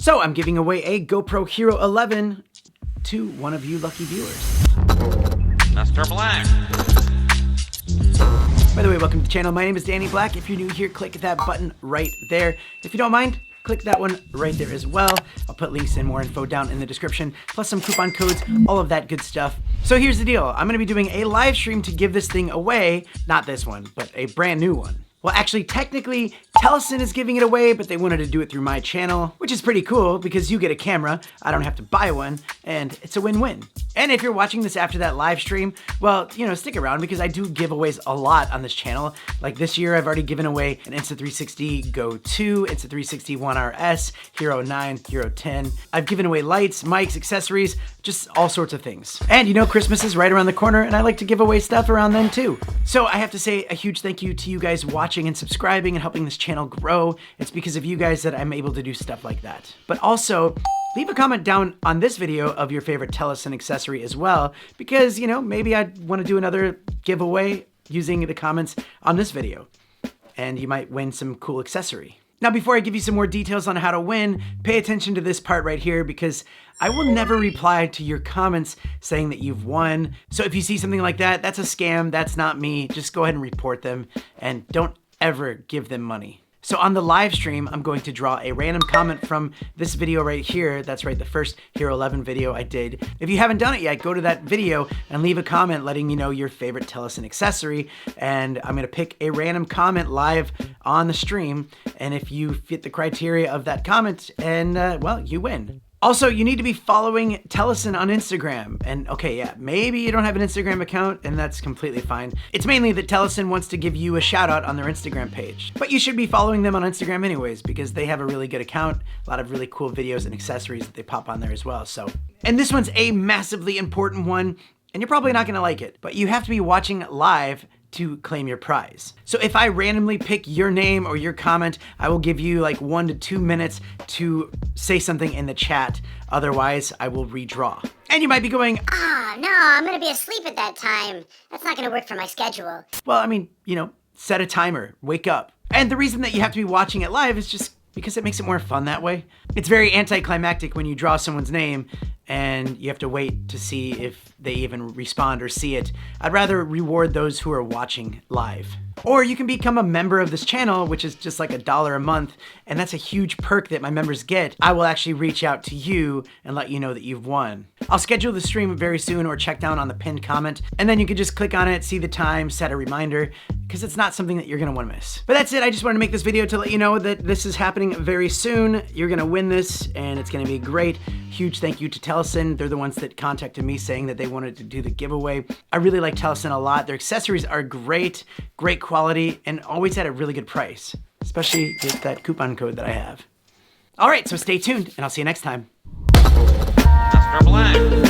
So I'm giving away a GoPro Hero 11 to one of you lucky viewers. Mr. Black. By the way, welcome to the channel. My name is Danny Black. If you're new here, click that button right there. If you don't mind, click that one right there as well. I'll put links and more info down in the description, plus some coupon codes, all of that good stuff. So here's the deal. I'm gonna be doing a live stream to give this thing away. Not this one, but a brand new one. Well, actually, technically, Telesin is giving it away, but they wanted to do it through my channel, which is pretty cool because you get a camera, I don't have to buy one, and it's a win-win. And if you're watching this after that live stream, well, you know, stick around because I do giveaways a lot on this channel. Like this year, I've already given away an Insta360 Go 2, Insta360 One RS, Hero 9, Hero 10. I've given away lights, mics, accessories, just all sorts of things. And you know, Christmas is right around the corner, and I like to give away stuff around then too. So I have to say a huge thank you to you guys watching and subscribing and helping this channel grow. It's because of you guys that I'm able to do stuff like that. But also, leave a comment down on this video of your favorite Telesin accessory as well, because, you know, maybe I want to do another giveaway using the comments on this video, and you might win some cool accessory. Now, before I give you some more details on how to win, pay attention to this part right here because I will never reply to your comments saying that you've won. So if you see something like that, that's a scam, that's not me. Just go ahead and report them and don't ever give them money. So on the live stream, I'm going to draw a random comment from this video right here. That's right, the first Hero 11 video I did. If you haven't done it yet, go to that video and leave a comment letting me know your favorite Telesin accessory. And I'm gonna pick a random comment live on the stream. And if you fit the criteria of that comment, and well, you win. Also, you need to be following Telesin on Instagram. And okay, yeah, maybe you don't have an Instagram account, and that's completely fine. It's mainly that Telesin wants to give you a shout out on their Instagram page. But you should be following them on Instagram anyways, because they have a really good account, a lot of really cool videos and accessories that they pop on there as well, so. And this one's a massively important one, and you're probably not gonna like it, but you have to be watching live to claim your prize. So if I randomly pick your name or your comment, I will give you like 1 to 2 minutes to say something in the chat. Otherwise, I will redraw. And you might be going, "Ah, no, I'm gonna be asleep at that time. That's not gonna work for my schedule." well, I mean, you know, set a timer, wake up. And the reason that you have to be watching it live is just because it makes it more fun that way. It's very anticlimactic when you draw someone's name and you have to wait to see if they even respond or see it. I'd rather reward those who are watching live. Or you can become a member of this channel, which is just like $1 a month, and that's a huge perk that my members get. I will actually reach out to you and let you know that you've won. I'll schedule the stream very soon, or check down on the pinned comment, and then you can just click on it, see the time, set a reminder, because it's not something that you're gonna wanna miss. But that's it, I just wanted to make this video to let you know that this is happening very soon. You're gonna win this, and it's gonna be great. Huge thank you to Telesin. They're the ones that contacted me saying that they wanted to do the giveaway. I really like Telesin a lot. Their accessories are great, great quality, and always at a really good price, especially with that coupon code that I have. All right, so stay tuned, and I'll see you next time. Mr. Black.